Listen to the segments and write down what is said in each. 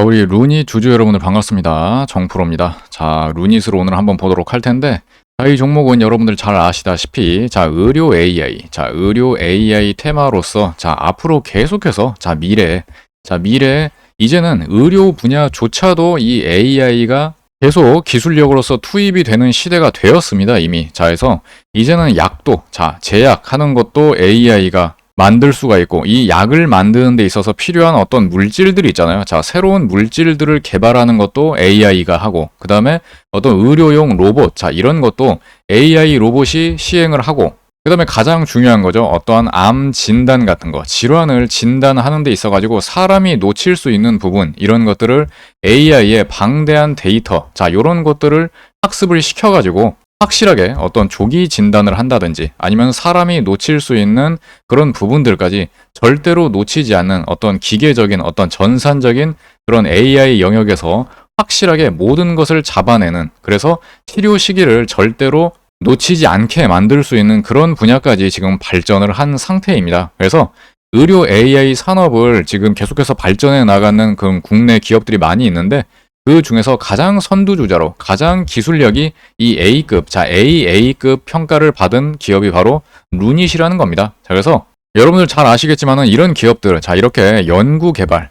우리 루닛 주주 여러분들 반갑습니다. 정프로입니다. 자, 루닛으로 오늘 한번 보도록 할 텐데, 이 종목은 여러분들 잘 아시다시피, 의료 AI, 의료 AI 테마로서, 앞으로 계속해서, 미래에, 이제는 의료 분야조차도 이 AI가 계속 기술력으로서 투입이 되는 시대가 되었습니다, 이미. 그래서 이제는 약도, 제약하는 것도 AI가 만들 수가 있고, 이 약을 만드는 데 있어서 필요한 어떤 물질들이 있잖아요. 새로운 물질들을 개발하는 것도 AI가 하고, 그 다음에 어떤 의료용 로봇, 이런 것도 AI 로봇이 시행을 하고, 그 다음에 가장 중요한 거죠. 어떠한 암 진단 같은 거, 질환을 진단하는 데 있어가지고 사람이 놓칠 수 있는 부분, 이런 것들을 AI의 방대한 데이터, 요런 것들을 학습을 시켜가지고 확실하게 어떤 조기 진단을 한다든지 아니면 사람이 놓칠 수 있는 그런 부분들까지 절대로 놓치지 않는 어떤 기계적인 어떤 전산적인 그런 AI 영역에서 확실하게 모든 것을 잡아내는, 그래서 치료 시기를 절대로 놓치지 않게 만들 수 있는 그런 분야까지 지금 발전을 한 상태입니다. 그래서 의료 AI 산업을 지금 계속해서 발전해 나가는 그런 국내 기업들이 많이 있는데, 그 중에서 가장 선두주자로 가장 기술력이 이 A급, AA급 평가를 받은 기업이 바로 루닛이라는 겁니다. 그래서 여러분들 잘 아시겠지만은 이런 기업들, 이렇게 연구개발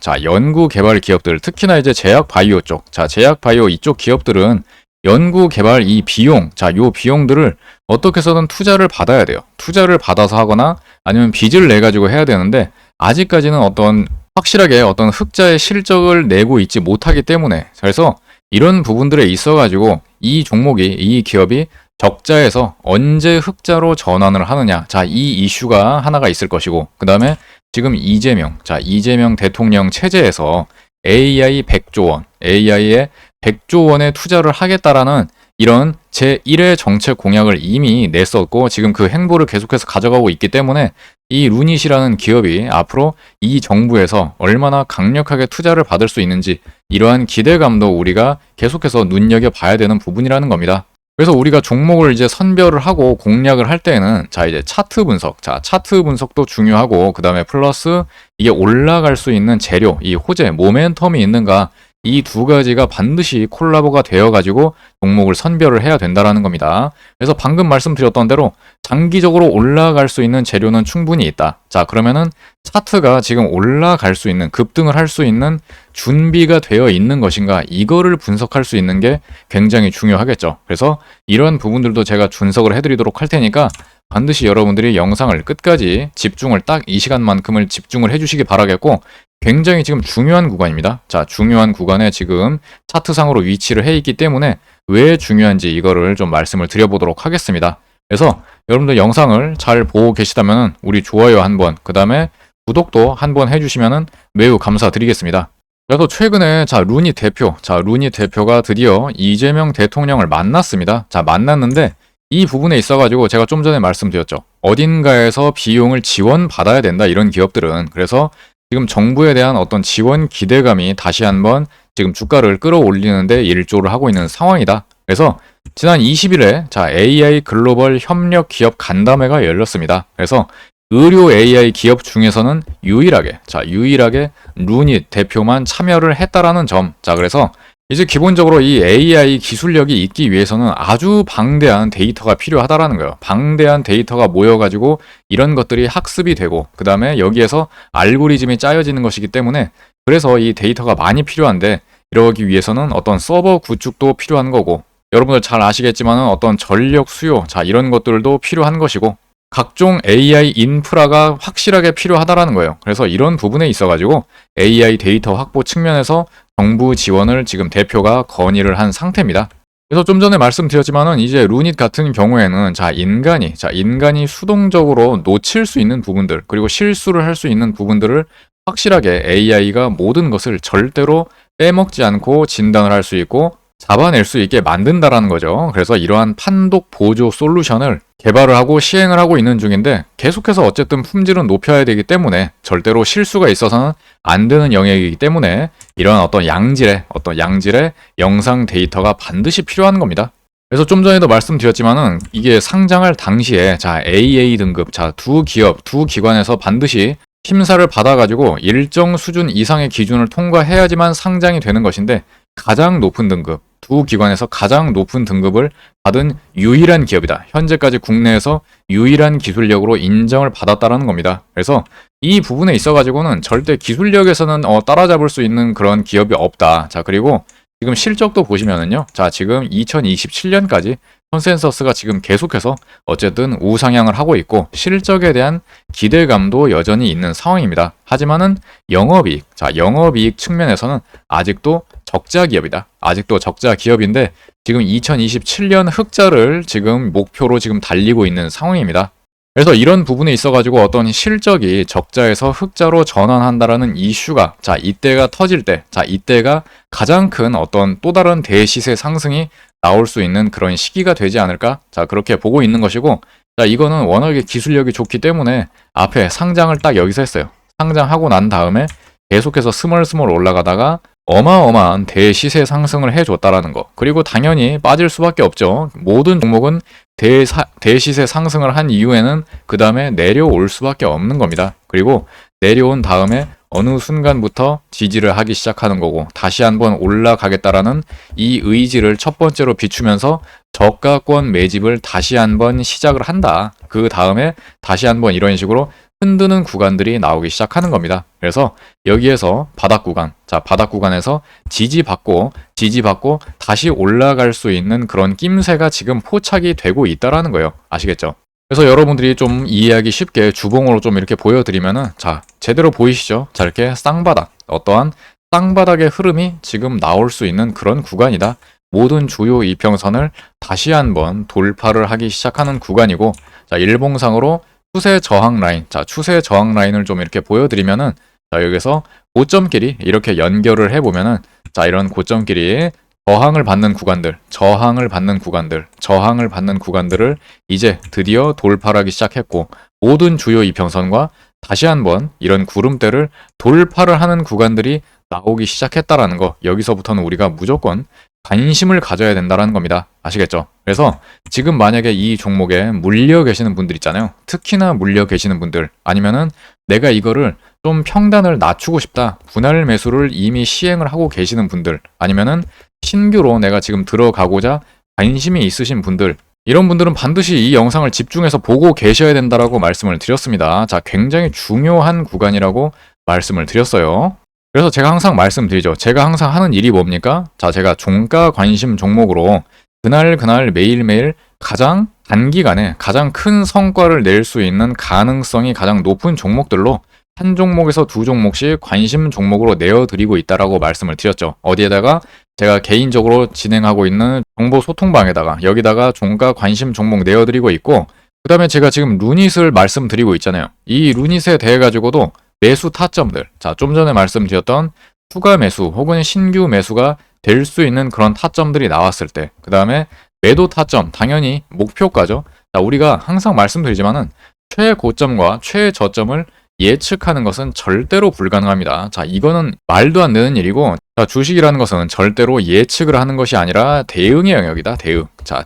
기업들, 특히나 이제 제약 바이오 쪽, 제약 바이오 이쪽 기업들은 연구개발 이 비용, 요 비용들을 어떻게 해서든 투자를 받아야 돼요. 투자를 받아서 하거나 아니면 빚을 내가지고 해야 되는데, 아직까지는 어떤 확실하게 어떤 흑자의 실적을 내고 있지 못하기 때문에, 그래서 이런 부분들에 있어가지고 이 종목이, 이 기업이 적자에서 언제 흑자로 전환을 하느냐, 이 이슈가 하나가 있을 것이고, 그 다음에 지금 이재명 대통령 체제에서 AI 100조 원, AI에 100조 원의 투자를 하겠다라는 이런 제1의 정책 공약을 이미 냈었고, 지금 그 행보를 계속해서 가져가고 있기 때문에 이 루닛이라는 기업이 앞으로 이 정부에서 얼마나 강력하게 투자를 받을 수 있는지, 이러한 기대감도 우리가 계속해서 눈여겨봐야 되는 부분이라는 겁니다. 그래서 우리가 종목을 이제 선별을 하고 공략을 할 때에는 이제 차트 분석, 차트 분석도 중요하고, 그 다음에 플러스 이게 올라갈 수 있는 재료, 이 호재, 모멘텀이 있는가, 이 두 가지가 반드시 콜라보가 되어가지고 종목을 선별을 해야 된다라는 겁니다. 그래서 방금 말씀드렸던 대로 장기적으로 올라갈 수 있는 재료는 충분히 있다. 그러면은 차트가 지금 올라갈 수 있는, 급등을 할 수 있는 준비가 되어 있는 것인가, 이거를 분석할 수 있는 게 굉장히 중요하겠죠. 그래서 이런 부분들도 제가 분석을 해드리도록 할 테니까 반드시 여러분들이 영상을 끝까지 집중을, 딱 이 시간만큼을 집중을 해주시기 바라겠고, 굉장히 지금 중요한 구간입니다. 중요한 구간에 지금 차트상으로 위치를 해 있기 때문에 왜 중요한지 이거를 좀 말씀을 드려보도록 하겠습니다. 그래서 여러분들 영상을 잘 보고 계시다면 우리 좋아요 한번, 그 다음에 구독도 한번 해주시면 매우 감사드리겠습니다. 그래서 최근에 루닛 대표가 드디어 이재명 대통령을 만났습니다. 만났는데 이 부분에 있어가지고 제가 좀 전에 말씀드렸죠. 어딘가에서 비용을 지원받아야 된다, 이런 기업들은. 그래서 지금 정부에 대한 어떤 지원 기대감이 다시 한번 지금 주가를 끌어올리는데 일조를 하고 있는 상황이다. 그래서 지난 20일에 AI 글로벌 협력 기업 간담회가 열렸습니다. 그래서 의료 AI 기업 중에서는 유일하게 루닛 대표만 참여를 했다라는 점. 그래서 이제 기본적으로 이 AI 기술력이 있기 위해서는 아주 방대한 데이터가 필요하다라는 거예요. 방대한 데이터가 모여가지고 이런 것들이 학습이 되고, 그 다음에 여기에서 알고리즘이 짜여지는 것이기 때문에, 그래서 이 데이터가 많이 필요한데, 이러기 위해서는 어떤 서버 구축도 필요한 거고, 여러분들 잘 아시겠지만 어떤 전력 수요, 이런 것들도 필요한 것이고, 각종 AI 인프라가 확실하게 필요하다라는 거예요. 그래서 이런 부분에 있어가지고 AI 데이터 확보 측면에서 정부 지원을 지금 대표가 건의를 한 상태입니다. 그래서 좀 전에 말씀드렸지만은 이제 루닛 같은 경우에는 인간이 수동적으로 놓칠 수 있는 부분들, 그리고 실수를 할 수 있는 부분들을 확실하게 AI가 모든 것을 절대로 빼먹지 않고 진단을 할 수 있고 잡아낼 수 있게 만든다라는 거죠. 그래서 이러한 판독 보조 솔루션을 개발을 하고 시행을 하고 있는 중인데, 계속해서 어쨌든 품질은 높여야 되기 때문에 절대로 실수가 있어서는 안 되는 영역이기 때문에 이러한 어떤 양질의 영상 데이터가 반드시 필요한 겁니다. 그래서 좀 전에도 말씀드렸지만은 이게 상장할 당시에 AA 등급 두 기관에서 반드시 심사를 받아가지고 일정 수준 이상의 기준을 통과해야지만 상장이 되는 것인데 가장 높은 등급, 두 기관에서 가장 높은 등급을 받은 유일한 기업이다. 현재까지 국내에서 유일한 기술력으로 인정을 받았다라는 겁니다. 그래서 이 부분에 있어가지고는 절대 기술력에서는 따라잡을 수 있는 그런 기업이 없다. 자, 그리고 지금 실적도 보시면은요. 자, 지금 2027년까지 컨센서스가 지금 계속해서 어쨌든 우상향을 하고 있고 실적에 대한 기대감도 여전히 있는 상황입니다. 하지만은 영업이익, 자, 영업이익 측면에서는 아직도 적자 기업이다. 아직도 적자 기업인데 지금 2027년 흑자를 지금 목표로 지금 달리고 있는 상황입니다. 그래서 이런 부분에 있어가지고 어떤 실적이 적자에서 흑자로 전환한다라는 이슈가 자 이때가 터질 때, 자 이때가 가장 큰 어떤 또 다른 대시세 상승이 나올 수 있는 그런 시기가 되지 않을까? 자 그렇게 보고 있는 것이고, 자 이거는 워낙에 기술력이 좋기 때문에 앞에 상장을 딱 여기서 했어요. 상장하고 난 다음에 계속해서 스멀스멀 올라가다가 어마어마한 대시세 상승을 해줬다라는 거. 그리고 당연히 빠질 수밖에 없죠. 모든 종목은 대시세 상승을 한 이후에는 그 다음에 내려올 수밖에 없는 겁니다. 그리고 내려온 다음에 어느 순간부터 지지를 하기 시작하는 거고 다시 한번 올라가겠다라는 이 의지를 첫 번째로 비추면서 저가권 매집을 다시 한번 시작을 한다. 그 다음에 다시 한번 이런 식으로 흔드는 구간들이 나오기 시작하는 겁니다. 그래서 여기에서 바닥 구간, 자 바닥 구간에서 지지받고 다시 올라갈 수 있는 그런 낌새가 지금 포착이 되고 있다라는 거예요. 아시겠죠? 그래서 여러분들이 좀 이해하기 쉽게 주봉으로 좀 이렇게 보여드리면은 자 제대로 보이시죠? 자 이렇게 쌍바닥, 어떠한 쌍바닥의 흐름이 지금 나올 수 있는 그런 구간이다. 모든 주요 이평선을 다시 한번 돌파를 하기 시작하는 구간이고, 자 일봉상으로 추세 저항 라인, 자 추세 저항 라인을 좀 이렇게 보여드리면은 자 여기서 고점끼리 이렇게 연결을 해보면은 자 이런 고점끼리 저항을 받는 구간들을 이제 드디어 돌파하기 시작했고 모든 주요 이평선과 다시 한번 이런 구름대를 돌파를 하는 구간들이 나오기 시작했다라는 거, 여기서부터는 우리가 무조건 관심을 가져야 된다는 겁니다. 아시겠죠? 그래서 지금 만약에 이 종목에 물려 계시는 분들 있잖아요. 특히나 물려 계시는 분들, 아니면은 내가 이거를 좀 평단을 낮추고 싶다. 분할 매수를 이미 시행을 하고 계시는 분들, 아니면은 신규로 내가 지금 들어가고자 관심이 있으신 분들, 이런 분들은 반드시 이 영상을 집중해서 보고 계셔야 된다라고 말씀을 드렸습니다. 자, 굉장히 중요한 구간이라고 말씀을 드렸어요. 그래서 제가 항상 말씀드리죠. 제가 항상 하는 일이 뭡니까? 자, 제가 종가 관심 종목으로 그날 매일매일 가장 단기간에 가장 큰 성과를 낼 수 있는 가능성이 가장 높은 종목들로 한 종목에서 두 종목씩 관심 종목으로 내어드리고 있다라고 말씀을 드렸죠. 어디에다가 제가 개인적으로 진행하고 있는 정보 소통방에다가 여기다가 종가 관심 종목 내어드리고 있고, 그 다음에 제가 지금 루닛을 말씀드리고 있잖아요. 이 루닛에 대해 가지고도 매수 타점들, 자 좀 전에 말씀드렸던 추가 매수 혹은 신규 매수가 될 수 있는 그런 타점들이 나왔을 때, 그 다음에 매도 타점, 당연히 목표가죠. 자 우리가 항상 말씀드리지만은 최고점과 최저점을 예측하는 것은 절대로 불가능합니다. 자 이거는 말도 안 되는 일이고, 자 주식이라는 것은 절대로 예측을 하는 것이 아니라 대응의 영역이다.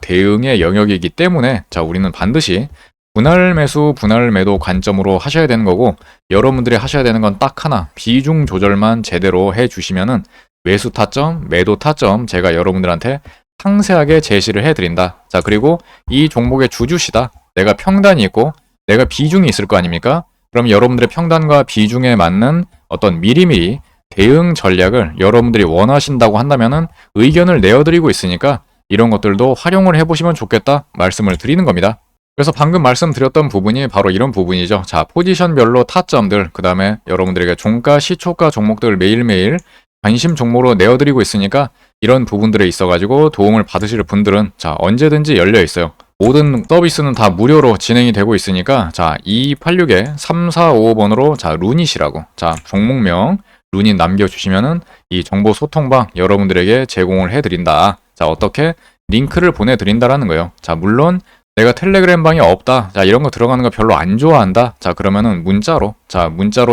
대응의 영역이기 때문에 자 우리는 반드시 분할 매수, 분할 매도 관점으로 하셔야 되는 거고, 여러분들이 하셔야 되는 건 딱 하나, 비중 조절만 제대로 해주시면은 매수 타점, 매도 타점 제가 여러분들한테 상세하게 제시를 해드린다. 자 그리고 이 종목의 주주시다. 내가 평단이 있고 내가 비중이 있을 거 아닙니까? 그럼 여러분들의 평단과 비중에 맞는 어떤 미리미리 대응 전략을 여러분들이 원하신다고 한다면은 의견을 내어드리고 있으니까 이런 것들도 활용을 해보시면 좋겠다 말씀을 드리는 겁니다. 그래서 방금 말씀드렸던 부분이 바로 이런 부분이죠. 자, 포지션별로 타점들, 그 다음에 여러분들에게 종가, 시초가 종목들 매일매일 관심 종목으로 내어드리고 있으니까 이런 부분들에 있어가지고 도움을 받으실 분들은 자, 언제든지 열려 있어요. 모든 서비스는 다 무료로 진행이 되고 있으니까 자, 2286에 3455번으로 자, 루닛이라고 자, 종목명 루닛 남겨주시면은 이 정보 소통방 여러분들에게 제공을 해드린다. 자, 어떻게? 링크를 보내드린다라는 거예요. 자, 물론 내가 텔레그램 방이 없다. 자, 이런 거 들어가는 거 별로 안 좋아한다. 자, 그러면은 문자로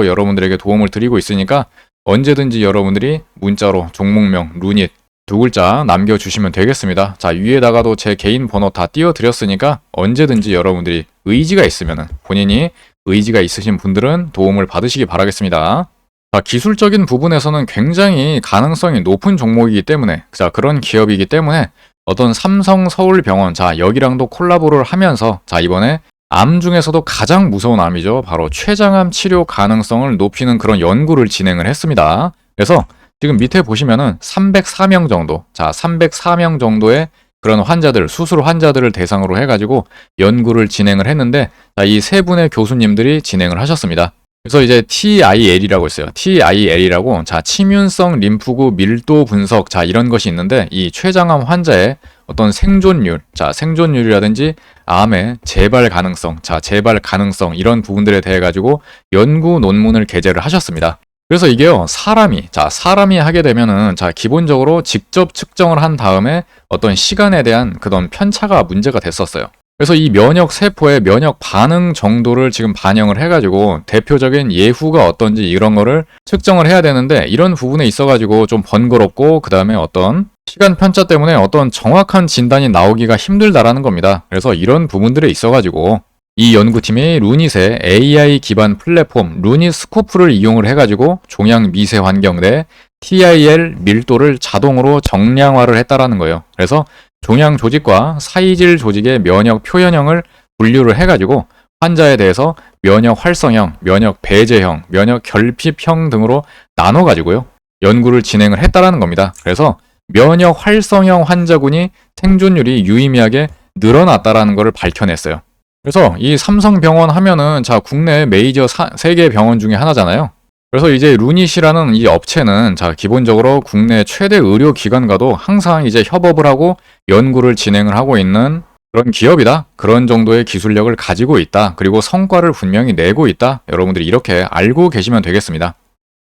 여러분들에게 도움을 드리고 있으니까 언제든지 여러분들이 문자로 종목명, 루닛 두 글자 남겨주시면 되겠습니다. 자, 위에다가도 제 개인 번호 다 띄워드렸으니까 언제든지 여러분들이 의지가 있으면은 본인이 의지가 있으신 분들은 도움을 받으시기 바라겠습니다. 자, 기술적인 부분에서는 굉장히 가능성이 높은 종목이기 때문에, 자, 그런 기업이기 때문에 어떤 삼성 서울병원, 자, 여기랑도 콜라보를 하면서, 자, 이번에 암 중에서도 가장 무서운 암이죠. 바로 췌장암 치료 가능성을 높이는 그런 연구를 진행을 했습니다. 그래서 지금 밑에 보시면은 304명 정도, 자, 304명 정도의 그런 환자들, 수술 환자들을 대상으로 해가지고 연구를 진행을 했는데, 자, 이 세 분의 교수님들이 진행을 하셨습니다. 그래서 이제 TIL이라고 있어요. TIL이라고, 자, 침윤성 림프구 밀도 분석, 자, 이런 것이 있는데, 이 췌장암 환자의 어떤 생존율, 자, 생존율이라든지 암의 재발 가능성, 자, 재발 가능성, 이런 부분들에 대해 가지고 연구 논문을 게재를 하셨습니다. 그래서 이게요, 사람이 하게 되면은, 자, 기본적으로 직접 측정을 한 다음에 어떤 시간에 대한 그런 편차가 문제가 됐었어요. 그래서 이 면역 세포의 면역 반응 정도를 지금 반영을 해가지고 대표적인 예후가 어떤지 이런 거를 측정을 해야 되는데, 이런 부분에 있어가지고 좀 번거롭고, 그 다음에 어떤 시간 편차 때문에 어떤 정확한 진단이 나오기가 힘들다라는 겁니다. 그래서 이런 부분들에 있어가지고 이 연구팀이 루닛의 AI 기반 플랫폼 루닛 스코프를 이용을 해가지고 종양 미세 환경 내 TIL 밀도를 자동으로 정량화를 했다라는 거예요. 그래서 종양 조직과 사이질 조직의 면역 표현형을 분류를 해가지고 환자에 대해서 면역 활성형, 면역 배제형, 면역 결핍형 등으로 나눠가지고요, 연구를 진행을 했다라는 겁니다. 그래서 면역 활성형 환자군이 생존율이 유의미하게 늘어났다라는 것을 밝혀냈어요. 그래서 이 삼성병원 하면은, 자, 국내 메이저 세계 병원 중에 하나잖아요. 그래서 이제 루닛이라는 이 업체는, 자, 기본적으로 국내 최대 의료기관과도 항상 이제 협업을 하고 연구를 진행을 하고 있는 그런 기업이다. 그런 정도의 기술력을 가지고 있다. 그리고 성과를 분명히 내고 있다. 여러분들이 이렇게 알고 계시면 되겠습니다.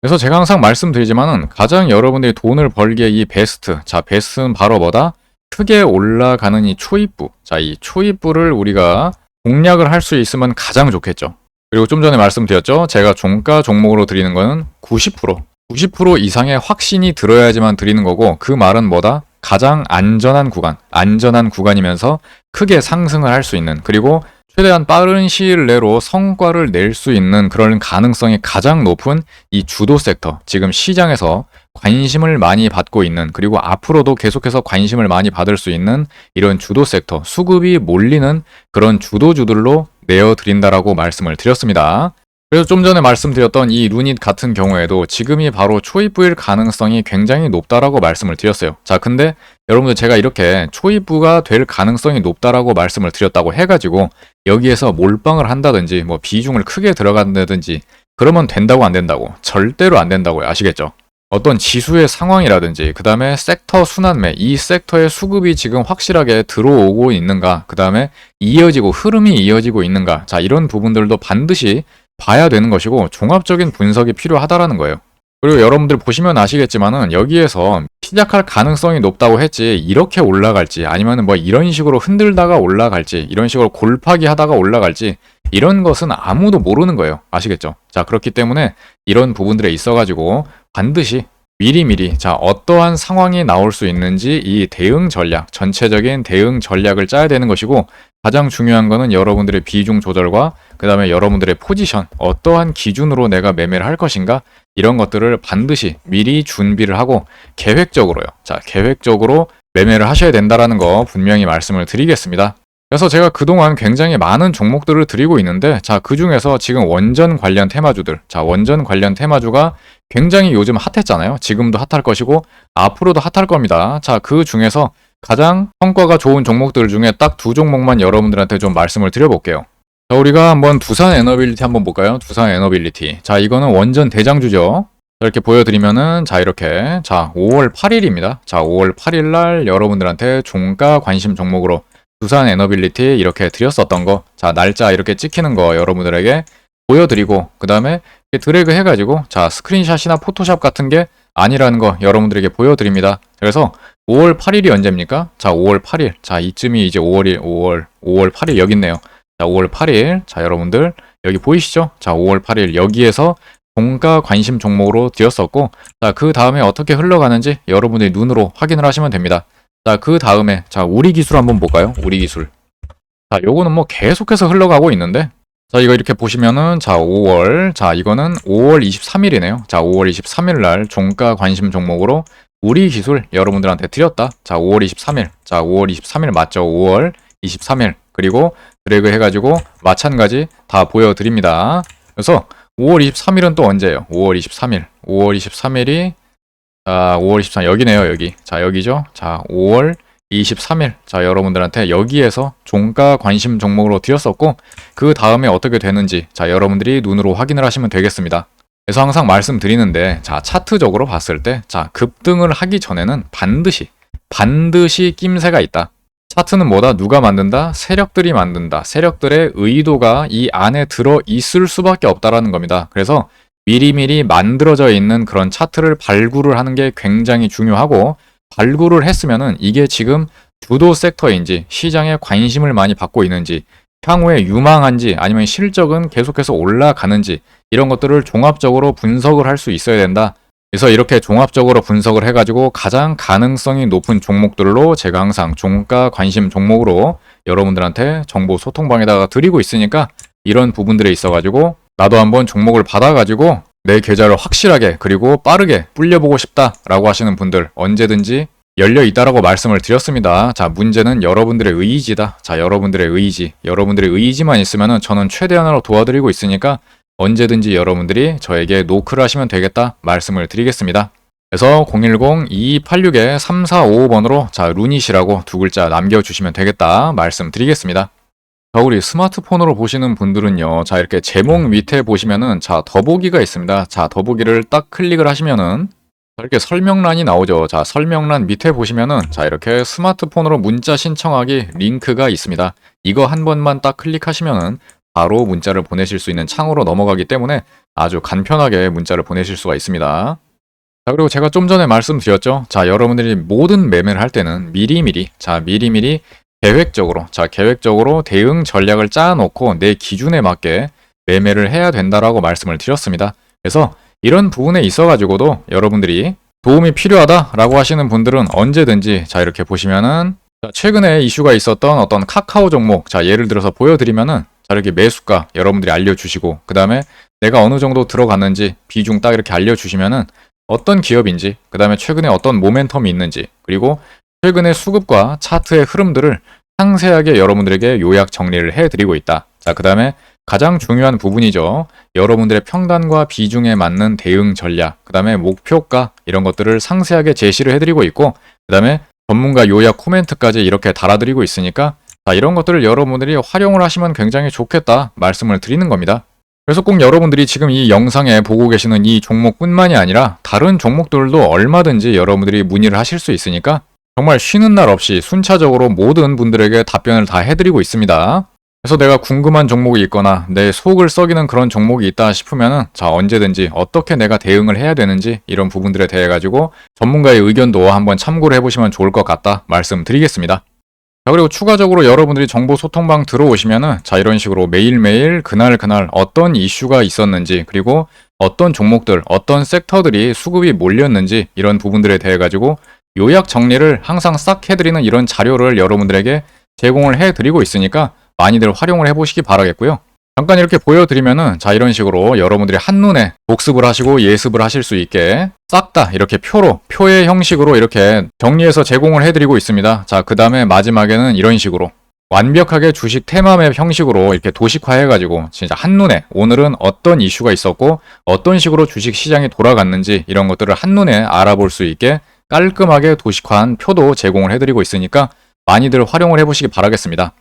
그래서 제가 항상 말씀드리지만은, 가장 여러분들이 돈을 벌기에 이 베스트, 자, 베스트는 바로 뭐다? 크게 올라가는 이 초입부. 자, 이 초입부를 우리가 공략을 할 수 있으면 가장 좋겠죠. 그리고 좀 전에 말씀드렸죠. 제가 종가 종목으로 드리는 거는 90% 이상의 확신이 들어야지만 드리는 거고, 그 말은 뭐다? 가장 안전한 구간이면서 크게 상승을 할 수 있는, 그리고 최대한 빠른 시일 내로 성과를 낼 수 있는 그런 가능성이 가장 높은 이 주도 섹터, 지금 시장에서 관심을 많이 받고 있는, 그리고 앞으로도 계속해서 관심을 많이 받을 수 있는 이런 주도 섹터, 수급이 몰리는 그런 주도주들로 내어드린다라고 말씀을 드렸습니다. 그래서 좀 전에 말씀드렸던 이 루닛 같은 경우에도 지금이 바로 초입부일 가능성이 굉장히 높다라고 말씀을 드렸어요. 자, 근데 여러분들, 제가 이렇게 초입부가 될 가능성이 높다라고 말씀을 드렸다고 해가지고 여기에서 몰빵을 한다든지 뭐 비중을 크게 들어간다든지 그러면 된다고 안 된다고? 절대로 안 된다고요. 아시겠죠? 어떤 지수의 상황이라든지, 그 다음에 섹터 순환매, 이 섹터의 수급이 지금 확실하게 들어오고 있는가, 그 다음에 흐름이 이어지고 있는가, 자, 이런 부분들도 반드시 봐야 되는 것이고 종합적인 분석이 필요하다라는 거예요. 그리고 여러분들 보시면 아시겠지만은, 여기에서 시작할 가능성이 높다고 했지 이렇게 올라갈지, 아니면은 뭐 이런 식으로 흔들다가 올라갈지, 이런 식으로 골파기 하다가 올라갈지, 이런 것은 아무도 모르는 거예요. 아시겠죠? 자, 그렇기 때문에 이런 부분들에 있어가지고 반드시 미리미리, 자, 어떠한 상황이 나올 수 있는지 이 대응 전략, 전체적인 대응 전략을 짜야 되는 것이고, 가장 중요한 거는 여러분들의 비중 조절과 그 다음에 여러분들의 포지션, 어떠한 기준으로 내가 매매를 할 것인가, 이런 것들을 반드시 미리 준비를 하고 계획적으로요. 자, 계획적으로 매매를 하셔야 된다라는 거 분명히 말씀을 드리겠습니다. 그래서 제가 그동안 굉장히 많은 종목들을 드리고 있는데, 자, 그 중에서 지금 원전 관련 테마주들, 자, 원전 관련 테마주가 굉장히 요즘 핫했잖아요. 지금도 핫할 것이고 앞으로도 핫할 겁니다. 자, 그 중에서 가장 성과가 좋은 종목들 중에 딱 두 종목만 여러분들한테 좀 말씀을 드려볼게요. 자, 우리가 한번 두산 에너빌리티 한번 볼까요? 두산 에너빌리티. 자, 이거는 원전 대장주죠. 이렇게 보여드리면은, 자, 이렇게, 자, 5월 8일입니다. 자, 5월 8일 날 여러분들한테 종가 관심 종목으로 두산 에너빌리티 이렇게 드렸었던 거, 자, 날짜 이렇게 찍히는 거 여러분들에게 보여드리고, 그 다음에 드래그 해가지고, 자, 스크린샷이나 포토샵 같은 게 아니라는 거 여러분들에게 보여드립니다. 그래서 5월 8일이 언제입니까? 자, 5월 8일. 자, 이쯤이 이제 5월 8일 여기 있네요. 자, 5월 8일. 자, 여러분들 여기 보이시죠? 자, 5월 8일 여기에서 종가 관심 종목으로 드렸었고, 자, 그 다음에 어떻게 흘러가는지 여러분들이 눈으로 확인을 하시면 됩니다. 자, 그 다음에, 자, 우리 기술 한번 볼까요? 우리 기술. 자, 요거는 뭐 계속해서 흘러가고 있는데, 자, 이거 이렇게 보시면은, 자, 5월. 자, 이거는 5월 23일이네요. 자, 5월 23일 날 종가 관심 종목으로 우리 기술 여러분들한테 드렸다. 자, 5월 23일. 자, 5월 23일 맞죠? 5월 23일. 그리고 드래그 해가지고 마찬가지 다 보여드립니다. 그래서 5월 23일은 또 언제예요? 5월 23일. 5월 23일이, 자, 5월 23일. 여기네요, 여기. 자, 여기죠? 자, 5월 23일. 자, 여러분들한테 여기에서 종가 관심 종목으로 드렸었고, 그 다음에 어떻게 되는지, 자, 여러분들이 눈으로 확인을 하시면 되겠습니다. 그래서 항상 말씀드리는데, 자, 차트적으로 봤을 때, 자, 급등을 하기 전에는 반드시 낌새가 있다. 차트는 뭐다? 누가 만든다? 세력들이 만든다. 세력들의 의도가 이 안에 들어 있을 수밖에 없다라는 겁니다. 그래서 미리미리 만들어져 있는 그런 차트를 발굴을 하는 게 굉장히 중요하고, 발굴을 했으면은 이게 지금 주도 섹터인지 시장에 관심을 많이 받고 있는지 향후에 유망한지 아니면 실적은 계속해서 올라가는지 이런 것들을 종합적으로 분석을 할 수 있어야 된다. 그래서 이렇게 종합적으로 분석을 해가지고 가장 가능성이 높은 종목들로 제가 항상 종가 관심 종목으로 여러분들한테 정보 소통방에다가 드리고 있으니까 이런 부분들에 있어가지고 나도 한번 종목을 받아가지고 내 계좌를 확실하게 그리고 빠르게 불려보고 싶다라고 하시는 분들 언제든지 열려 있다라고 말씀을 드렸습니다. 자, 문제는 여러분들의 의지다. 자, 여러분들의 의지만 있으면은 저는 최대한으로 도와드리고 있으니까 언제든지 여러분들이 저에게 노크를 하시면 되겠다 말씀을 드리겠습니다. 그래서 010-2286-3455번으로 자, 루닛이라고 두 글자 남겨주시면 되겠다 말씀드리겠습니다. 자, 우리 스마트폰으로 보시는 분들은요, 자, 이렇게 제목 밑에 보시면은, 자, 더보기가 있습니다. 자, 더보기를 딱 클릭을 하시면은, 이렇게 설명란이 나오죠. 자, 설명란 밑에 보시면은, 자, 이렇게 스마트폰으로 문자 신청하기 링크가 있습니다. 이거 한 번만 딱 클릭하시면은, 바로 문자를 보내실 수 있는 창으로 넘어가기 때문에 아주 간편하게 문자를 보내실 수가 있습니다. 자, 그리고 제가 좀 전에 말씀드렸죠. 자, 여러분들이 모든 매매를 할 때는 미리미리 계획적으로 대응 전략을 짜놓고 내 기준에 맞게 매매를 해야 된다라고 말씀을 드렸습니다. 그래서 이런 부분에 있어가지고도 여러분들이 도움이 필요하다라고 하시는 분들은 언제든지 자, 이렇게 보시면은 최근에 이슈가 있었던 어떤 카카오 종목, 자, 예를 들어서 보여드리면은 자, 이렇게 매수가 여러분들이 알려주시고 그 다음에 내가 어느 정도 들어갔는지 비중 딱 이렇게 알려주시면은 어떤 기업인지 그 다음에 최근에 어떤 모멘텀이 있는지 그리고 최근의 수급과 차트의 흐름들을 상세하게 여러분들에게 요약 정리를 해드리고 있다. 자, 그 다음에 가장 중요한 부분이죠. 여러분들의 평단과 비중에 맞는 대응 전략, 그 다음에 목표가 이런 것들을 상세하게 제시를 해드리고 있고 그 다음에 전문가 요약 코멘트까지 이렇게 달아드리고 있으니까 자, 이런 것들을 여러분들이 활용을 하시면 굉장히 좋겠다 말씀을 드리는 겁니다. 그래서 꼭 여러분들이 지금 이 영상에 보고 계시는 이 종목뿐만이 아니라 다른 종목들도 얼마든지 여러분들이 문의를 하실 수 있으니까 정말 쉬는 날 없이 순차적으로 모든 분들에게 답변을 다 해드리고 있습니다. 그래서 내가 궁금한 종목이 있거나 내 속을 썩이는 그런 종목이 있다 싶으면은 자, 언제든지 어떻게 내가 대응을 해야 되는지 이런 부분들에 대해 가지고 전문가의 의견도 한번 참고를 해보시면 좋을 것 같다 말씀드리겠습니다. 자, 그리고 추가적으로 여러분들이 정보 소통방 들어오시면은 자, 이런 식으로 매일매일 그날 어떤 이슈가 있었는지 그리고 어떤 종목들, 어떤 섹터들이 수급이 몰렸는지 이런 부분들에 대해 가지고 요약 정리를 항상 싹 해드리는 이런 자료를 여러분들에게 제공을 해드리고 있으니까 많이들 활용을 해보시기 바라겠고요. 잠깐 이렇게 보여드리면은 자, 이런 식으로 여러분들이 한눈에 복습을 하시고 예습을 하실 수 있게 싹 다 이렇게 표의 형식으로 이렇게 정리해서 제공을 해드리고 있습니다. 자, 그 다음에 마지막에는 이런 식으로 완벽하게 주식 테마맵 형식으로 이렇게 도식화해가지고 진짜 한눈에 오늘은 어떤 이슈가 있었고 어떤 식으로 주식 시장이 돌아갔는지 이런 것들을 한눈에 알아볼 수 있게 깔끔하게 도식화한 표도 제공을 해드리고 있으니까 많이들 활용을 해보시기 바라겠습니다.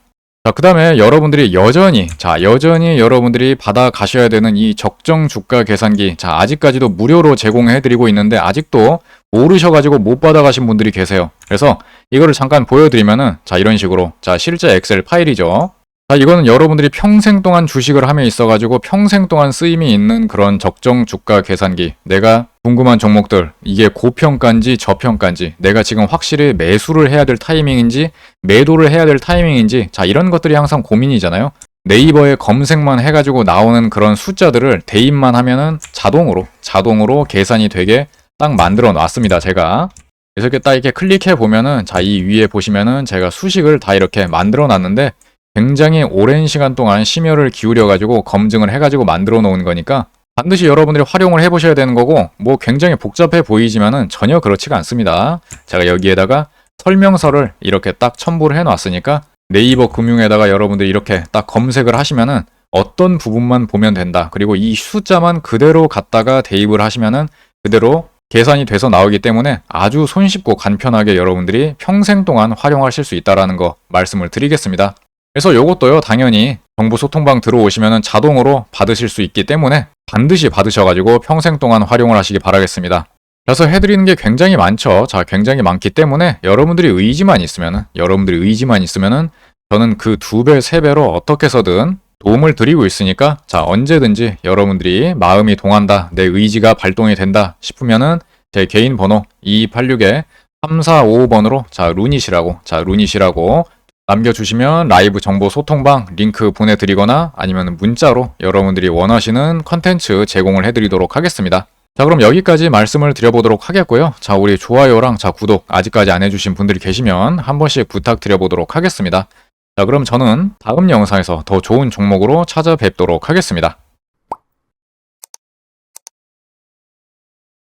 자, 그 다음에 여러분들이 여전히 여러분들이 받아 가셔야 되는 이 적정 주가 계산기, 자, 아직까지도 무료로 제공해드리고 있는데 아직도 모르셔가지고 못 받아 가신 분들이 계세요. 그래서 이거를 잠깐 보여드리면은 자, 이런 식으로 자, 실제 엑셀 파일이죠. 자, 이거는 여러분들이 평생 동안 주식을 함에 있어가지고 평생 동안 쓰임이 있는 그런 적정 주가 계산기, 내가 궁금한 종목들, 이게 고평가인지 저평가인지, 내가 지금 확실히 매수를 해야 될 타이밍인지 매도를 해야 될 타이밍인지, 자, 이런 것들이 항상 고민이잖아요. 네이버에 검색만 해가지고 나오는 그런 숫자들을 대입만 하면은 자동으로 계산이 되게 딱 만들어 놨습니다, 제가. 그래서 이렇게 딱 이렇게 클릭해 보면은 자, 이 위에 보시면은 제가 수식을 다 이렇게 만들어 놨는데 굉장히 오랜 시간 동안 심혈을 기울여가지고 검증을 해가지고 만들어 놓은 거니까 반드시 여러분들이 활용을 해보셔야 되는 거고, 뭐 굉장히 복잡해 보이지만은 전혀 그렇지가 않습니다. 제가 여기에다가 설명서를 이렇게 딱 첨부를 해놨으니까 네이버 금융에다가 여러분들이 이렇게 딱 검색을 하시면은 어떤 부분만 보면 된다. 그리고 이 숫자만 그대로 갖다가 대입을 하시면은 그대로 계산이 돼서 나오기 때문에 아주 손쉽고 간편하게 여러분들이 평생 동안 활용하실 수 있다라는 거 말씀을 드리겠습니다. 그래서 요것도요, 당연히 정보소통방 들어오시면은 자동으로 받으실 수 있기 때문에 반드시 받으셔가지고 평생 동안 활용을 하시기 바라겠습니다. 그래서 해드리는 게 굉장히 많죠. 자, 굉장히 많기 때문에 여러분들이 의지만 있으면은 저는 그 2배, 3배로 어떻게 해서든 도움을 드리고 있으니까, 자, 언제든지 여러분들이 마음이 동한다, 내 의지가 발동이 된다 싶으면은 제 개인 번호 2286-3455번으로 루닛이라고 남겨주시면 라이브 정보 소통방 링크 보내드리거나 아니면 문자로 여러분들이 원하시는 컨텐츠 제공을 해드리도록 하겠습니다. 자, 그럼 여기까지 말씀을 드려보도록 하겠고요. 자, 우리 좋아요랑 구독 아직까지 안 해주신 분들이 계시면 한 번씩 부탁드려보도록 하겠습니다. 자, 그럼 저는 다음 영상에서 더 좋은 종목으로 찾아뵙도록 하겠습니다.